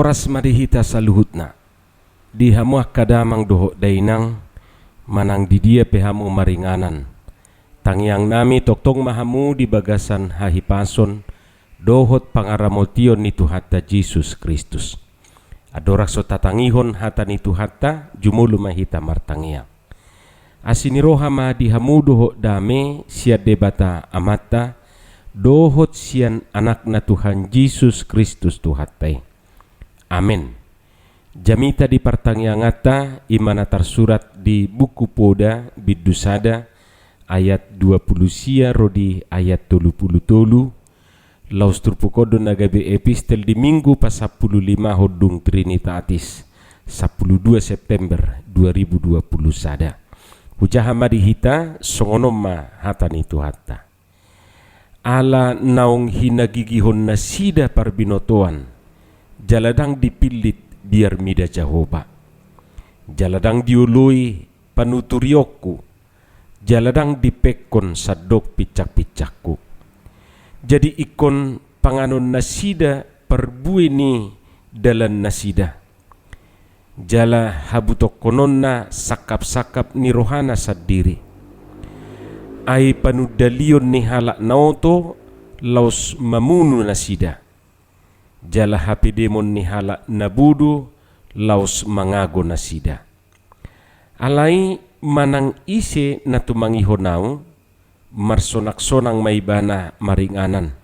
toras madihita saluhutna di hamuah kadamang doho dainang manang di dia pehamu maringanan tangyang nami toktong mahamu di bagasan hahipason dohot pangaramoltion ni Tuhatta Jesus Kristus adorak so tatangihon hata ni Tuhatta jumulu mahita martangia asiniroha ma di hamu doho dame siad debata amata dohot sian anak na Tuhan Jesus Kristus Tuhattai. Amin. Jamita di pertangiangata imana tersurat di buku Poda Bidusada ayat 20 sia rodi ayat 30 tolu laus turpukodo nagabe epistel di minggu pas 15 hodung Trinitatis 12 September 2020 sada. Hujahama dihita songonoma hatani Tuhatta. Ala naung hinagigihon na sida parbinotoan jaladang dipilit biar mida Jehovah jaladang diului panuturiokku jaladang dipekon sadok picak-picakku jadi ikon panganon nasida perbuini dalan nasida jala habutok kononna sakap-sakap ni rohana sadiri ai panudalion ni halak naoto laus mamunu nasida jala hapidemon ni halak nabudu laus mangago nasida alai manang ise na tumangihonau marsonak-sonang maibana maringanan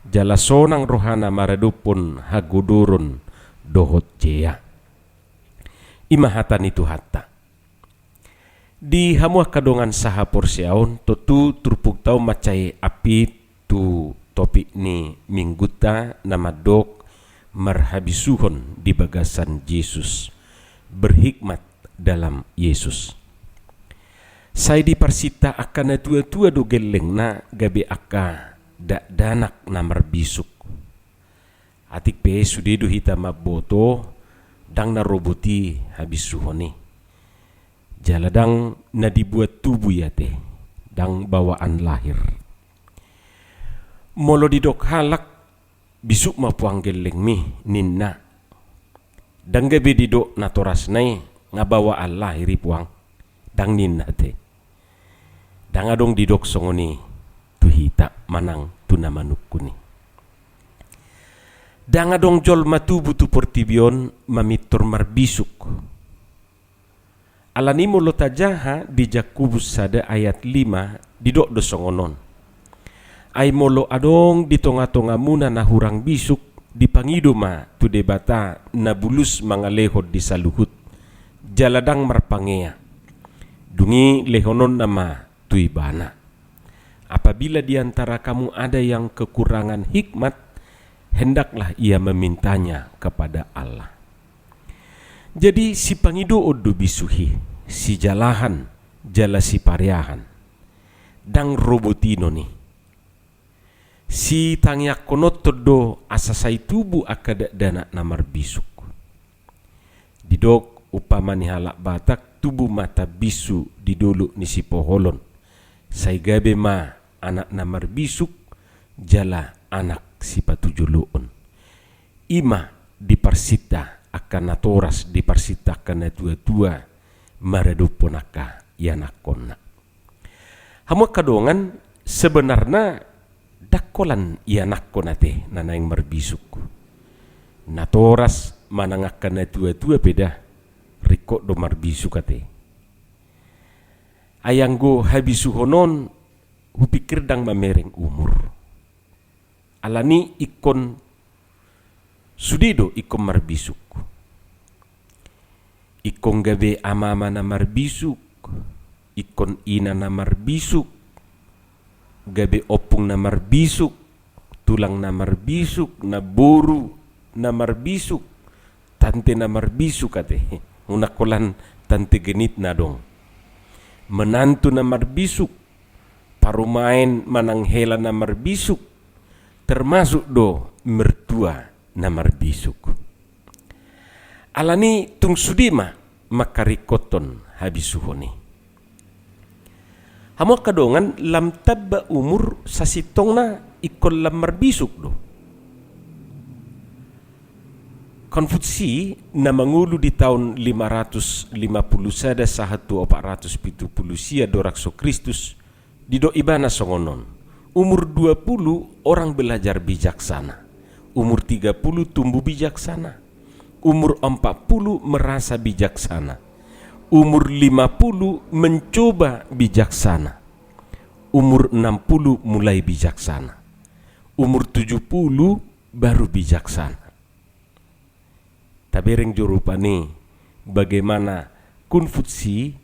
jala sonang rohana maradupon haguduron dohot jea imahatan itu hatta di hamuah kadongan saha porsiaon totu turpuk tau macai api tu topik ni mingguta nama dok marhabisuhon di bagasan Yesus berhikmat dalam Yesus saya diparsita akan tua-tua do geleng na gabe aka dak danak na marbisuk atik pe sudedu hita maboto dang na roboti habisuhoni jaladang na dibuat tubuh ya teh dang bawaan lahir molo didok halak bisuk mapuang geleng mi ninna dang gabe didok na toras nai ngabawaan lahiri puang dang ninna teh dang adong didok songoni tuhita manang tunamanukku ni dang adong jol matubu tu portibion mamitor marbisuk alani mulo tajaha di Jakubus sada ayat 5 didok dosongonon ay molo adong di tonga-tonga muna na hurang bisuk dipangido ma tu debata na bulus mangalehod di saluhut jaladang marpangea dungi lehonon nama tu ibana apabila diantara kamu ada yang kekurangan hikmat hendaklah ia memintanya kepada Allah. Jadi si pangido odo bisuhi, si jalahan, jala si pariahan, dang robotino ni. Si tangyak konot todo asasai tubuh akada dana namar bisuk. Didok upama ni halak batak tubuh mata bisu didoluk ni si poholon. Sai gabe ma anak namar bisuk jala anak si patujuluon. Ima diparsita akan natoras diparsitakan na tua-tua maraduponaka yanakonna. Hamu kadongan sebenarnya dakolan yanakonna teh nanaing marbisuk. Natoras manangakan na tua-tua beda rikok do marbisuk ate. Ayanggo habisuhonon hupikir dang mamereng umur. Alani ikon sudido ikon marbisuk. Ikon gabe amama na marbisuk, ikon ina na marbisuk, gabe opung na marbisuk, tulang na marbisuk, na boru na marbisuk, tante na marbisuk ate. Unakolan tante genit na dong. Menantu na marbisuk, parumain mananghela na marbisuk, termasuk do mertua na marbisuk. Alani tung sudima makarikoton habisuhoni. Hamo kadongan lam tabba umur sasitong na ikon lam marbisuk do. Konfutsi na mangulu di tahun 550 sada sahatu 470 sia dorakso Kristus di do ibana songonon. Umur 20 orang belajar bijaksana. Umur 30 tumbuh bijaksana. Umur 40 merasa bijaksana. Umur 50 mencoba bijaksana. Umur 60 mulai bijaksana. Umur 70 baru bijaksana. Tabereng jurupa nih bagaimana Konfutsi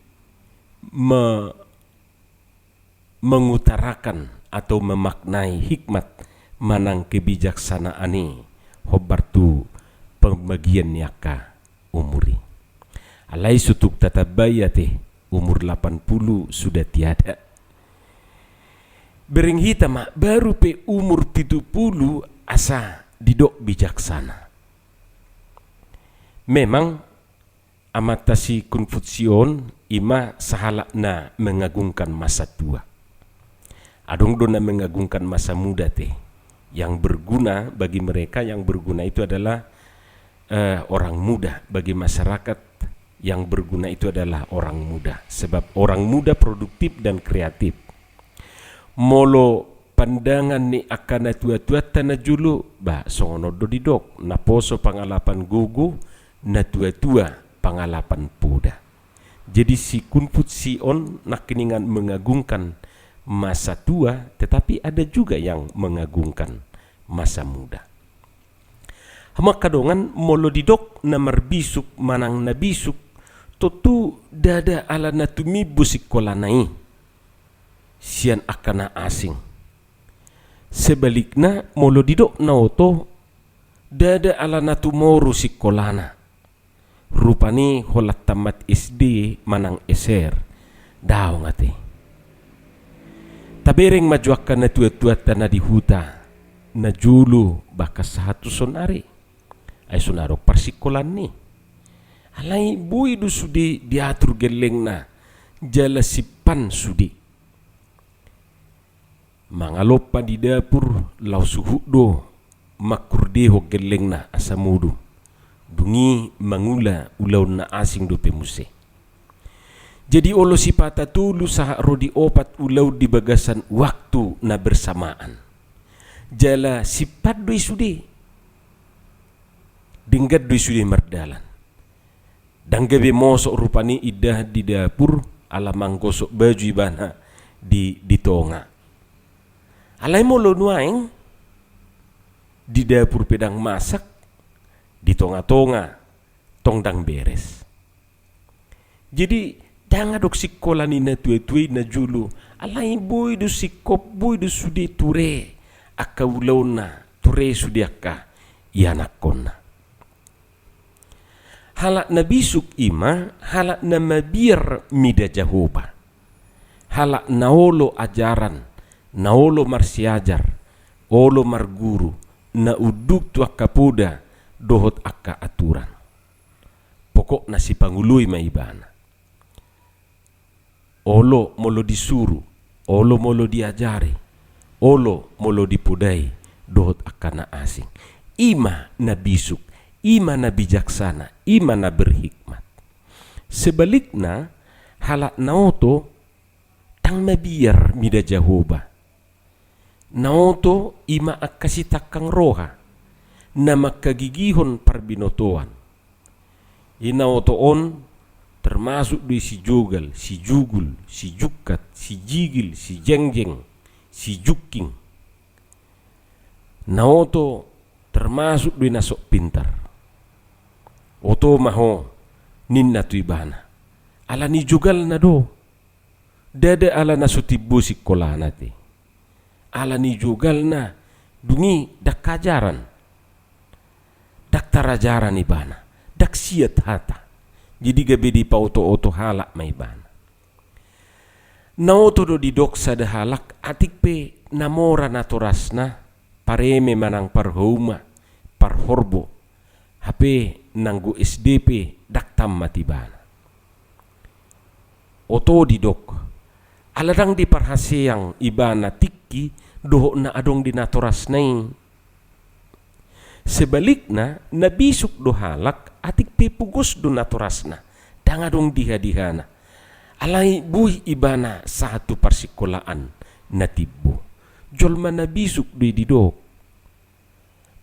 mengutarakan atau memaknai hikmat manang kebijaksanaan ini hobartu pembagian yaka umuri. Alai sutuk tatabayate umur 80 sudah tiada. Bereng hitama baru pe umur 70 asa didok bijaksana. Memang amatasi Konfutsion ima sahalakna mengagungkan masa tua. Adong dona mengagungkan masa muda teh. Yang berguna bagi mereka, yang berguna itu adalah orang muda. Bagi masyarakat yang berguna itu adalah orang muda. Sebab orang muda produktif dan kreatif. Molo pandangan ni akan tua-tua tanah julu ba songono do didok na poso pangalapan gugu na tua-tua pangalapan puda. Jadi si Konfutsion nakiningan mengagungkan masa tua, tetapi ada juga yang mengagungkan masa muda. Hama kadongan molo didok na marbisuk manang nabisuk totu dada ala natumi busik kolanai sian akana asing. Sebaliknya molo didok na oto dada ala natumoru sikolana. Rupani holat tamat SD manang eser daw ngati. Tabereng majuakan na tua-tua tanah di huta na julu baka satu sonari ay sonaro parsikolan ni. Alai bui du sudi diatur geleng na jala sipan sudi. Mangalopa di dapur lau suhu do makurdeho geleng na asamudu. Dungi mangula ulau na asing do pemuse. Jadi olo sipata tulu saha rodi opat ulau di bagasan waktu na bersamaan. Jala sipat doi sudi. Dinggat doi sudi mardalan. Danggabe mosok rupani idah di dapur ala manggosok baju ibana di tonga. Alai molo nuaing di dapur pedang masak di tonga-tonga tongdang beres. Jadi danga dok sikolani na tue-tue na julu alai boy do sikop boy do sudi ture akka ulawna ture sudi akka ianakonna. Halak na bisuk ima halak na mabir mida jahoba. Halak na olo ajaran na olo marsiajar olo marguru na uduk tu akka puda dohot akka aturan. Pokok nasi pangului maibana. Olo molo disuruh, olo molo diajari, olo molo dipudai dohot akka na asing. Ima na bisuk, ima na bijaksana, ima na berhikmat. Sebaliknya halak naoto tang mabiar mida jahoba. Naoto ima akka sitakang roha na makagigihon parbinotoan. Inaotoon termasuk di si jogal, si jugul, si jukat, si jigil, si jengjeng, si juking. Naoto termasuk di nasok pintar. Oto maho ninna tu ibana. Ala ni jugal na do. Dada ala nasutibu si kolanate. Ala ni jugal na dungi dakajaran. Dak tarajaran ibana, dak siat hata. Jadi gabe di pauto-oto halak maibana. Naoto do di doksa de halak atik pe namora naturasna pareme manang parhoma parhorbo. Hape nanggu SDP dak tammat ibana. Oto di dok. Aladang di parhaseang ibana tikki doho na adong di naturasnai. Sebalikna nabisuk do halak atik pepugos do naturasna dangadong diha-dihana alai buih ibana satu persikolaan natibbo jolma nabisuk do didok.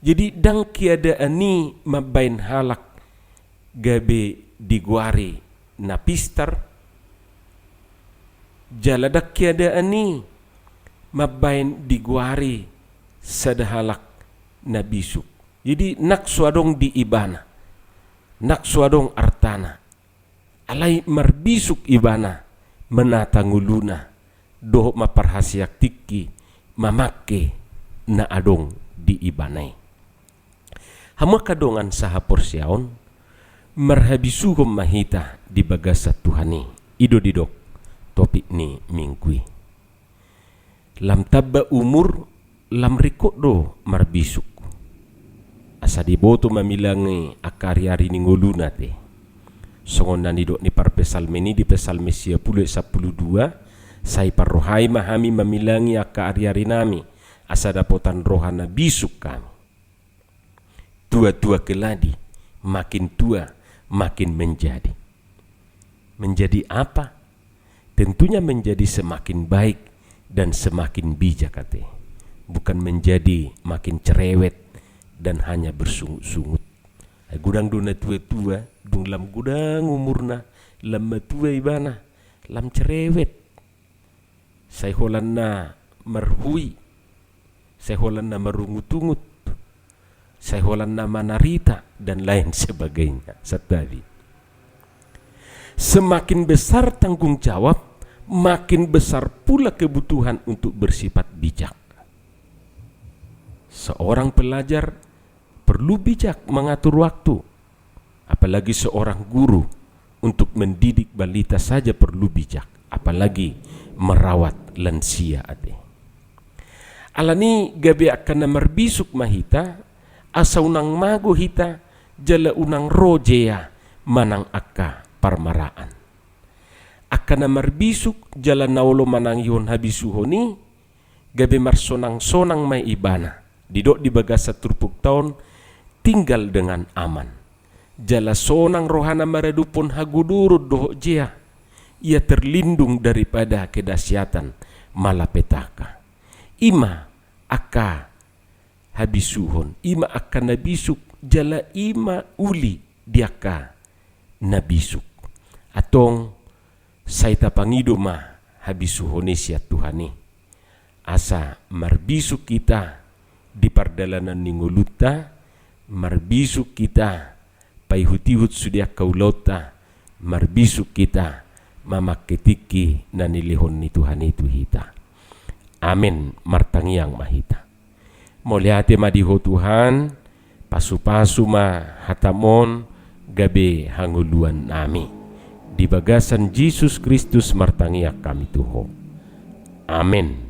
Jadi dang kiada ani mabain halak gabe diguari napistar jaladak kiada ani mabain diguari sadahalak nabisuk. Jadi nak suadong di ibana, nak suadong artana, alai marbisuk ibana, menatanguluna, doh maparhasiak tiki, mamake na adong di ibanai. Hama kadongan saha porsiaon, marhabisuhom mahita di bagasa Tuhani, ido didok, topik ni mingkui. Lam tabba umur, lam rikot do marbisuk. Asa diboto mamilangi akari-ari ni ngoluna te. Songon nani dok ni par pesalmeni di pesalme 10:12 sai parrohai mahami mamilangi akari-ari nami asa dapotan rohana bisuk kami. Tua-tua keladi makin tua makin menjadi. Menjadi apa? Tentunya menjadi semakin baik dan semakin bijak kate. Bukan menjadi makin cerewet dan hanya bersungut-sungut. Gudang dona tua-tua, dung lam gudang umurna, lam matua ibana, lam cerewet. Sai holanna marhui, sai holanna marungut-ungut, sai holanna manarita dan lain sebagainya. Satadi. Semakin besar tanggung jawab, makin besar pula kebutuhan untuk bersifat bijak. Seorang pelajar perlu bijak mengatur waktu, apalagi seorang guru untuk mendidik balita saja perlu bijak, apalagi merawat lansia ade. Alani gabe akan marbisuk mahita, asa unang mago hita, jala unang rojea manang akka parmaraan. Akan marbisuk jala naulo manang yon habisuhoni, gabe marsonang-sonang may ibana. Didok di bagasa turpuk tahun tinggal dengan aman. Jala sonang rohana maradupon hagudurut doh jia. Ia terlindung daripada kedahsyatan malapetaka. Ima aka habisuhon, ima aka nabisuk, jala ima uli diaka nabisuk. Atong saita pangido ma habisuhoni sia Tuhani. Asa marbisuk kita di pardalanan ninguluta, marbisuk kita paihutihut sudia kaulota, marbisuk kita mamaketiki na nilihon ni Tuhan itu hita. Amin martangiang mahita. Moliate madiho Tuhan, pasu-pasu ma hatamon gabe hanguluan nami. Di bagasan Yesus Kristus martangiak kami tuho. Amin.